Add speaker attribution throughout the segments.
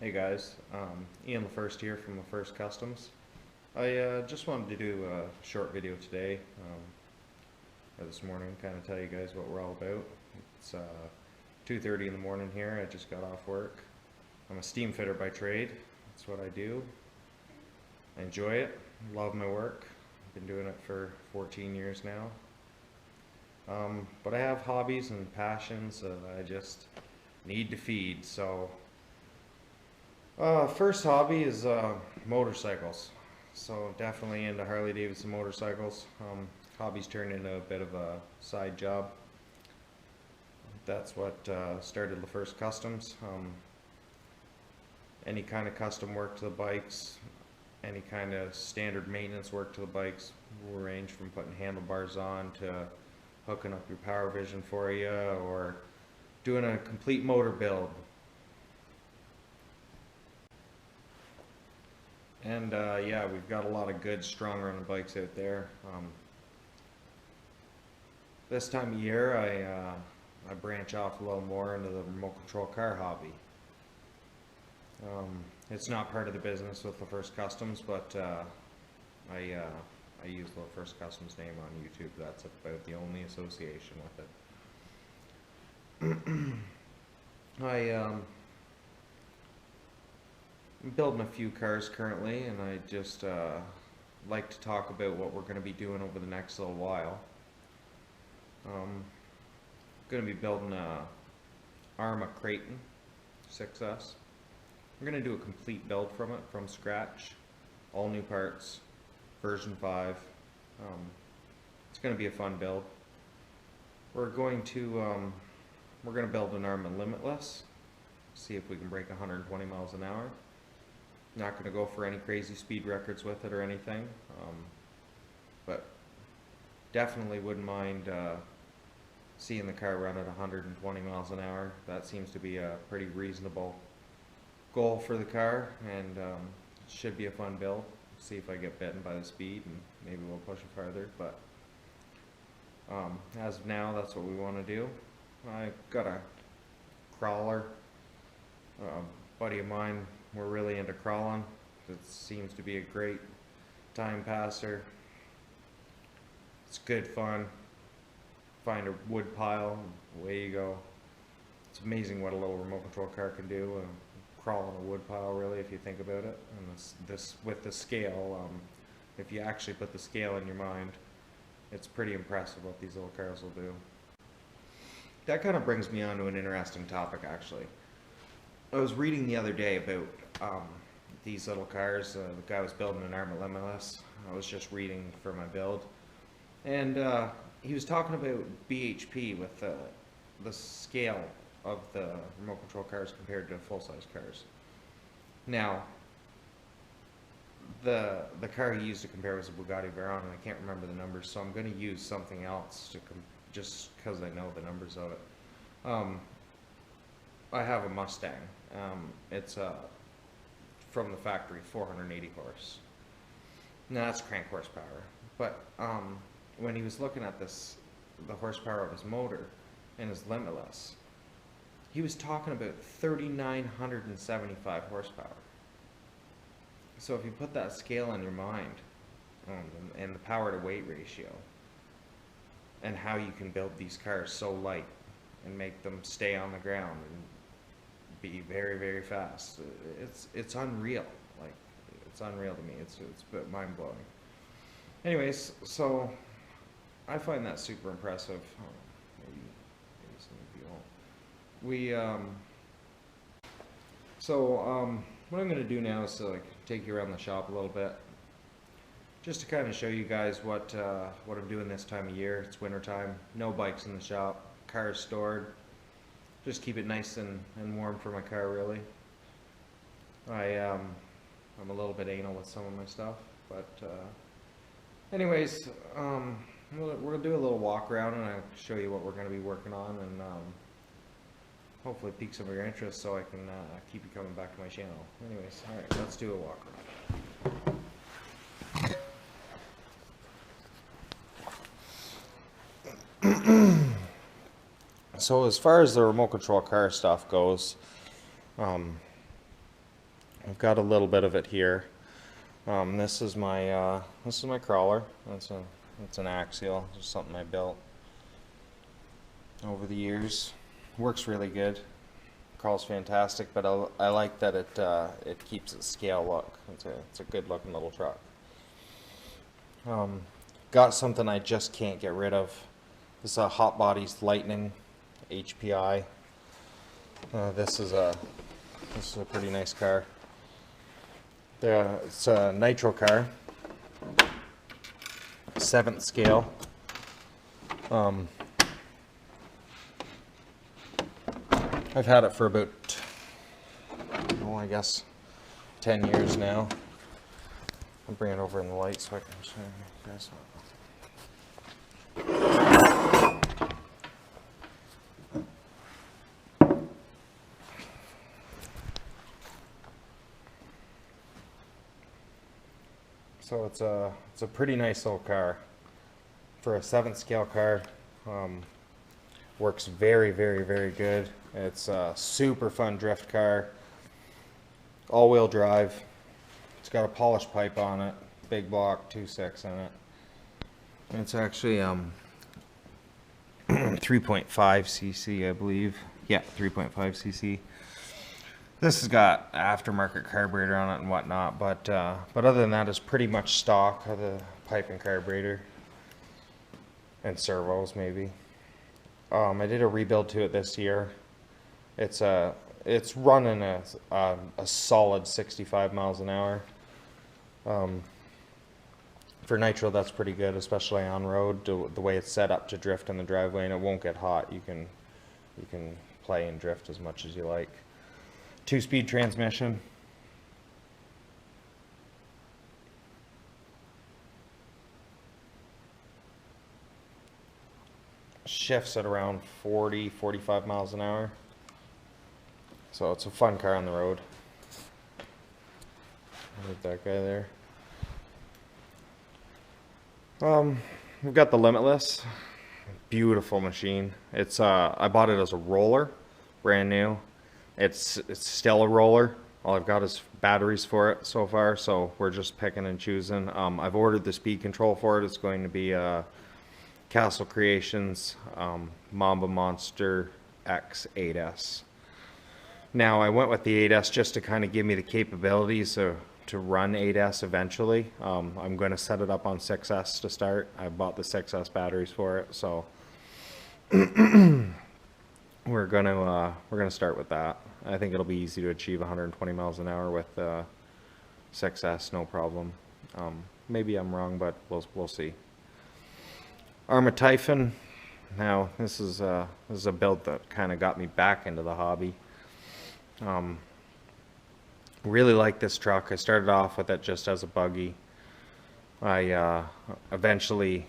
Speaker 1: Hey guys, Ian LaFirst here from LaFirst Customs. I just wanted to do a short video today, or this morning, kind of tell you guys what we're all about. It's 2:30 in the morning here. I just got off work. I'm a steam fitter by trade. That's what I do. I enjoy it. Love my work. I've been doing it for 14 years now. But I have hobbies and passions that I just need to feed. So first hobby is motorcycles. So definitely into Harley Davidson motorcycles. Hobbies turned into a bit of a side job. That's what started LaFirst Customs. Any kind of custom work to the bikes, any kind of standard maintenance work to the bikes, will range from putting handlebars on to hooking up your power vision for you, or doing a complete motor build. And yeah, we've got a lot of good, strong running bikes out there. This time of year, I branch off a little more into the remote control car hobby. It's not part of the business with LaFirst Customs, but I use LaFirst Customs name on YouTube. That's about the only association with it. I'm building a few cars currently, and I just like to talk about what we're going to be doing over the next little while. Going to be building a Arrma Kraton 6S. I'm going to do a complete build from it, from scratch, all new parts, version 5. It's going to be a fun build. We're going to build an Arrma Limitless, see if we can break 120 miles an hour. Not going to go for any crazy speed records with it or anything, but definitely wouldn't mind seeing the car run at 120 miles an hour. That seems to be a pretty reasonable goal for the car, and it should be a fun build. See if I get bitten by the speed, and maybe we'll push it farther. But as of now, that's what we want to do. I got a crawler. A buddy of mine, we're really into crawling. It seems to be a great time passer. It's good fun. Find a wood pile, and away you go. It's amazing what a little remote control car can do. Crawl on a wood pile, really, if you think about it. And this with the scale, if you actually put the scale in your mind, it's pretty impressive what these little cars will do. That kind of brings me on to an interesting topic, actually. I was reading the other day about these little cars. The guy was building an Arrma Limitless. I was just reading for my build, and he was talking about BHP with the scale of the remote control cars compared to full-size cars. Now, the car he used to compare was a Bugatti Veyron, and I can't remember the numbers, so I'm going to use something else to just because I know the numbers of it. I have a Mustang. It's from the factory, 480 horse. Now that's crank horsepower, but when he was looking at the horsepower of his motor and his Limitless, he was talking about 3,975 horsepower. So if you put that scale in your mind, and the power to weight ratio, and how you can build these cars so light and make them stay on the ground and be very, very fast, it's unreal. Like, it's unreal to me. It's a bit mind blowing. Anyways, so I find that super impressive. Maybe some of you won't. What I'm going to do now is to take you around the shop a little bit, just to kind of show you guys what I'm doing this time of year. It's winter time, no bikes in the shop, cars stored. Just keep it nice and warm for my car, really. I'm a little bit anal with some of my stuff, but anyways, we'll do a little walk around, and I'll show you what we're going to be working on, and hopefully pique some of your interest so I can keep you coming back to my channel. Anyways, alright, let's do a walk around. So as far as the remote control car stuff goes, I've got a little bit of it here. This is my crawler. It's an axial, just something I built over the years. Works really good. Crawls fantastic, but I like that it keeps its scale look. It's a good looking little truck. Got something I just can't get rid of. This is a Hot Bodies Lightning HPI. This is a pretty nice car. It's a nitro car, 7th scale. I've had it for about, I guess 10 years now. I'll bring it over in the light so I can show you guys. So it's a pretty nice little car for a 7th scale car. Works very, very, very good. It's a super fun drift car, all-wheel drive. It's got a polished pipe on it, big block 2.6 in it. And it's actually 3.5 cc, I believe. Yeah, 3.5 cc. This has got aftermarket carburetor on it and whatnot, but other than that, it's pretty much stock of the pipe and carburetor and servos maybe. I did a rebuild to it this year. It's running a solid 65 miles an hour. For nitro, that's pretty good, especially on road. The way it's set up to drift in the driveway, and it won't get hot. You can play and drift as much as you like. 2-speed transmission. Shifts at around 40-45 miles an hour. So it's a fun car on the road. Like that guy there. We've got the Limitless. Beautiful machine. It's I bought it as a roller, brand new. It's still a roller. All I've got is batteries for it so far, so we're just picking and choosing. I've ordered the speed control for it. It's going to be Castle Creations Mamba Monster X8S. Now I went with the 8S just to kind of give me the capabilities to run 8S eventually. I'm going to set it up on 6S to start. I bought the 6S batteries for it, so we're gonna start with that. I think it'll be easy to achieve 120 miles an hour with 6S, no problem. Maybe I'm wrong, but we'll see. Arrma Typhon. Now this is a build that kind of got me back into the hobby. Really like this truck. I started off with it just as a buggy. I eventually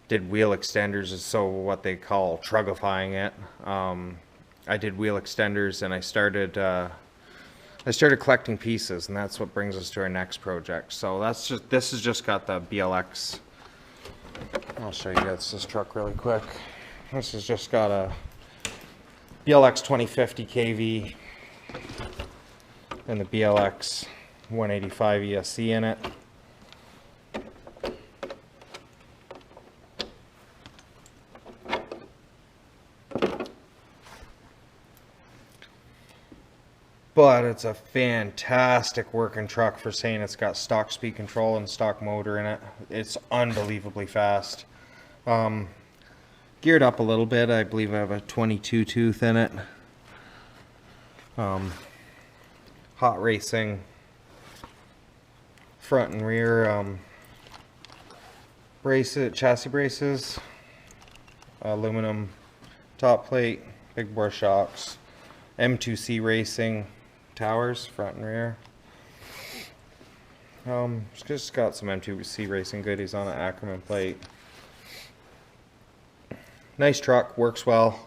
Speaker 1: did wheel extenders, so what they call truggifying it. I did wheel extenders, and I started collecting pieces, and that's what brings us to our next project. So this has just got the BLX. I'll show you guys this truck really quick. This has just got a BLX 2050 KV and the BLX 185 ESC in it. But it's a fantastic working truck for saying it's got stock speed control and stock motor in it. It's unbelievably fast. Geared up a little bit. I believe I have a 22 tooth in it. Hot racing. Front and rear chassis braces. Aluminum top plate. Big bore shocks. M2C racing. Towers, front and rear. It's just got some M2C racing goodies on it, Ackerman plate. Nice truck, works well.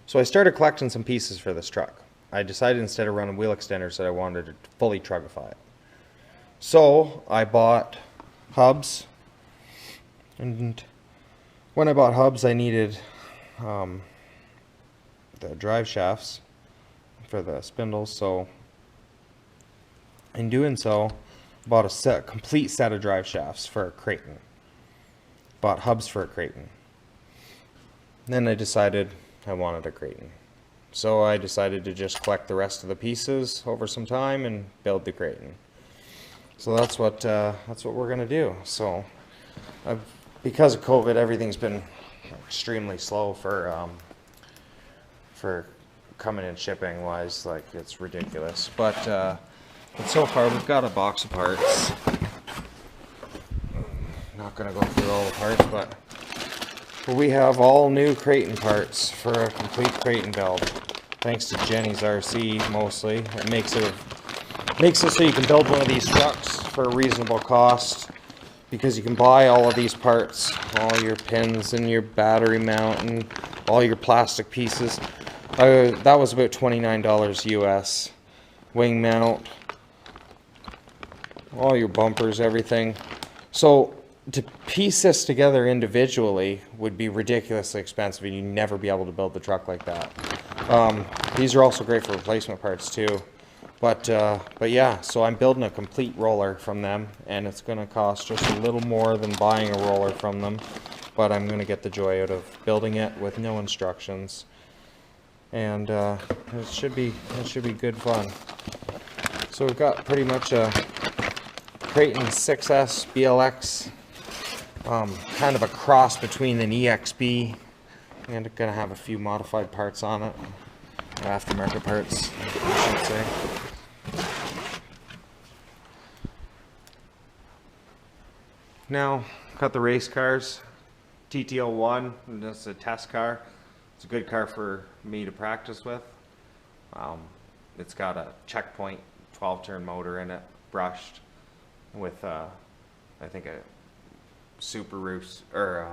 Speaker 1: So I started collecting some pieces for this truck. I decided instead of running wheel extenders that I wanted to fully Truggify it. So I bought hubs, and when I bought hubs I needed the drive shafts for the spindles, so In doing so, bought a complete set of drive shafts for a Kraton. Bought hubs for a Kraton. Then I decided I wanted a Kraton. So I decided to just collect the rest of the pieces over some time and build the Kraton. So that's what we're gonna do. So because of COVID, everything's been extremely slow for coming in shipping wise. Like, it's ridiculous. But so far we've got a box of parts. Not gonna go through all the parts, but we have all new Kraton parts for a complete Kraton build. Thanks to Jenny's RC mostly. It makes it so you can build one of these trucks for a reasonable cost, because you can buy all of these parts, all your pins and your battery mount and all your plastic pieces. That was about $29 US. Wing mount, all your bumpers, everything. So to piece this together individually would be ridiculously expensive, and you'd never be able to build the truck like that. These are also great for replacement parts too. But yeah, so I'm building a complete roller from them, and it's going to cost just a little more than buying a roller from them. But I'm going to get the joy out of building it with no instructions, and it should be good fun. So we've got pretty much a Kraton 6S BLX, kind of a cross between an EXB, and gonna have a few modified parts on it, aftermarket parts, I should say. Now, got the race cars, TTO1, and this is a test car. It's a good car for me to practice with. It's got a checkpoint 12-turn motor in it, brushed with I think a super roof, or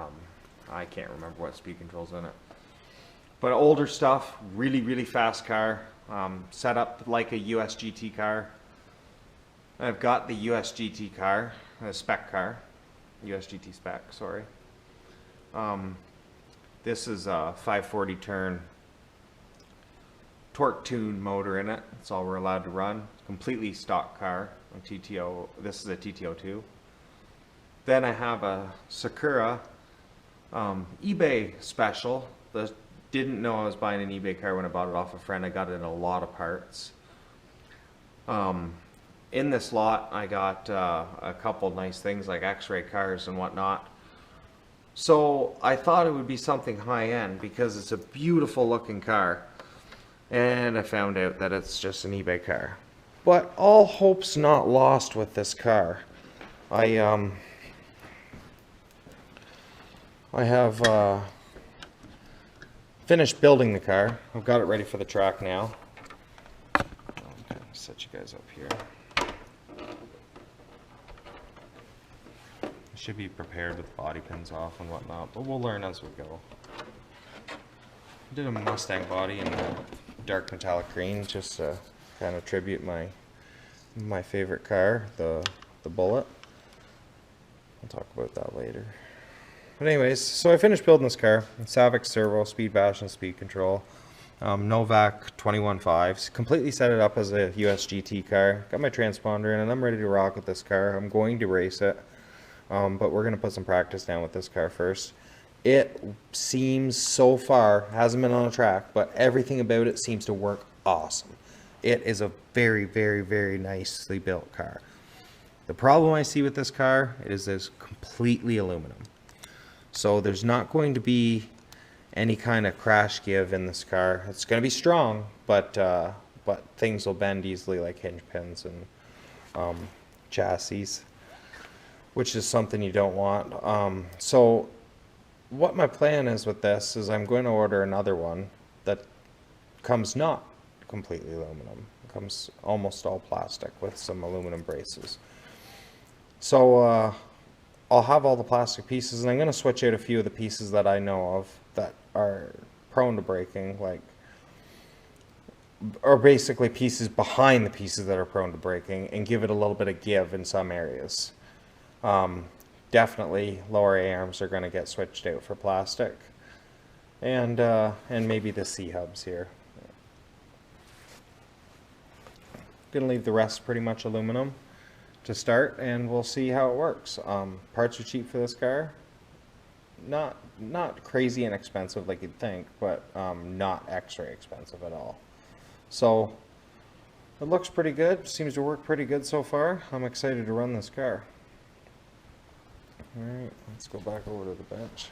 Speaker 1: I can't remember what speed controls in it, but older stuff. Really fast car, set up like a US GT car. I've got the US GT car, a spec car, US GT spec, sorry. This is a 540 turn torque tune motor in it. That's all we're allowed to run. Completely stock car, a TTO. This is a TT02. Then I have a Sakura eBay special. Didn't know I was buying an eBay car when I bought it off a friend. I got it in a lot of parts. In this lot, I got a couple nice things like X-ray cars and whatnot. So I thought it would be something high-end because it's a beautiful looking car. And I found out that it's just an eBay car. But all hope's not lost with this car. I have finished building the car. I've got it ready for the track now. I'll kind of set you guys up here. I should be prepared with body pins off and whatnot, but we'll learn as we go. I did a Mustang body in a dark metallic green, just to kind of tribute my favorite car, the Bullet. I'll talk about that later. But anyways, so I finished building this car. Savic servo, speed bash and speed control. Novak 21.5s. Completely set it up as a US GT car. Got my transponder in and I'm ready to rock with this car. I'm going to race it. But we're going to put some practice down with this car first. It seems so far, hasn't been on a track, but everything about it seems to work awesome. It is a very nicely built car. The problem I see with this car is it's completely aluminum. So there's not going to be any kind of crash give in this car. It's going to be strong, but things will bend easily, like hinge pins and chassis, which is something you don't want. So what my plan is with this is I'm going to order another one that comes not completely aluminum. It comes almost all plastic with some aluminum braces. So I'll have all the plastic pieces, and I'm going to switch out a few of the pieces that I know of that are prone to breaking, like, or basically pieces behind the pieces that are prone to breaking, and give it a little bit of give in some areas. Definitely lower A-arms are going to get switched out for plastic, and maybe the C-hubs here. Gonna leave the rest pretty much aluminum to start, and we'll see how it works. Parts are cheap for this car. Not crazy inexpensive like you'd think, but not X-ray expensive at all. So it looks pretty good. Seems to work pretty good so far. I'm excited to run this car. All right, let's go back over to the bench.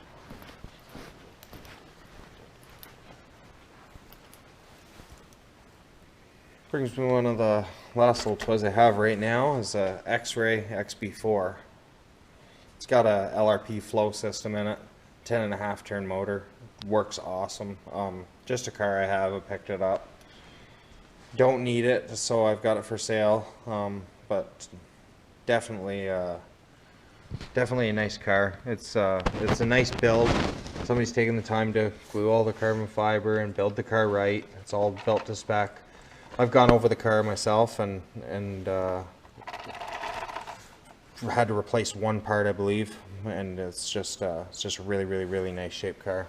Speaker 1: Brings me one of the last little toys I have right now is a X-Ray XB4. It's got a LRP flow system in it, 10.5 turn motor, works awesome. Just a car I have, I picked it up. Don't need it, so I've got it for sale, but definitely a nice car. It's a nice build. Somebody's taken the time to glue all the carbon fiber and build the car right. It's all built to spec. I've gone over the car myself and had to replace one part, I believe, and it's just a really nice shaped car.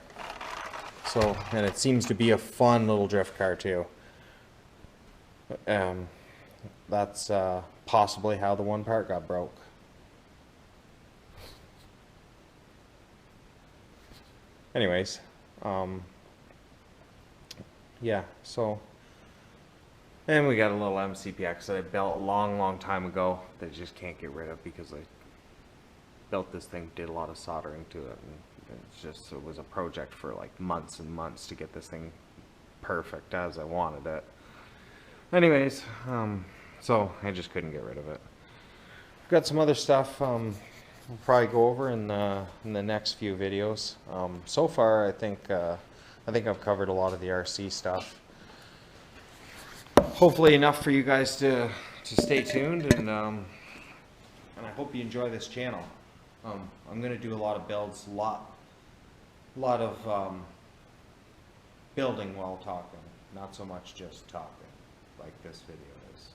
Speaker 1: So, and it seems to be a fun little drift car too. That's possibly how the one part got broke. Anyways, yeah, so. And we got a little MCPX that I built a long time ago that I just can't get rid of because I built this thing, did a lot of soldering to it, and it was a project for like months and months to get this thing perfect as I wanted it. Anyways, so I just couldn't get rid of it. Got some other stuff we'll probably go over in the next few videos. So far, I think I've covered a lot of the RC stuff. Hopefully enough for you guys to stay tuned, and I hope you enjoy this channel. I'm going to do a lot of builds, a lot of building while talking, not so much just talking like this video is.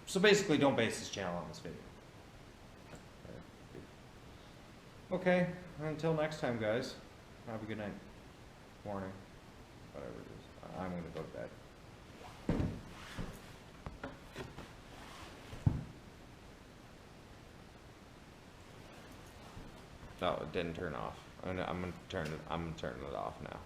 Speaker 1: So basically, don't base this channel on this video. Okay, until next time, guys. Have a good night, morning, whatever it is. I'm going to go to bed. No, it didn't turn off. I'm gonna turn it off now.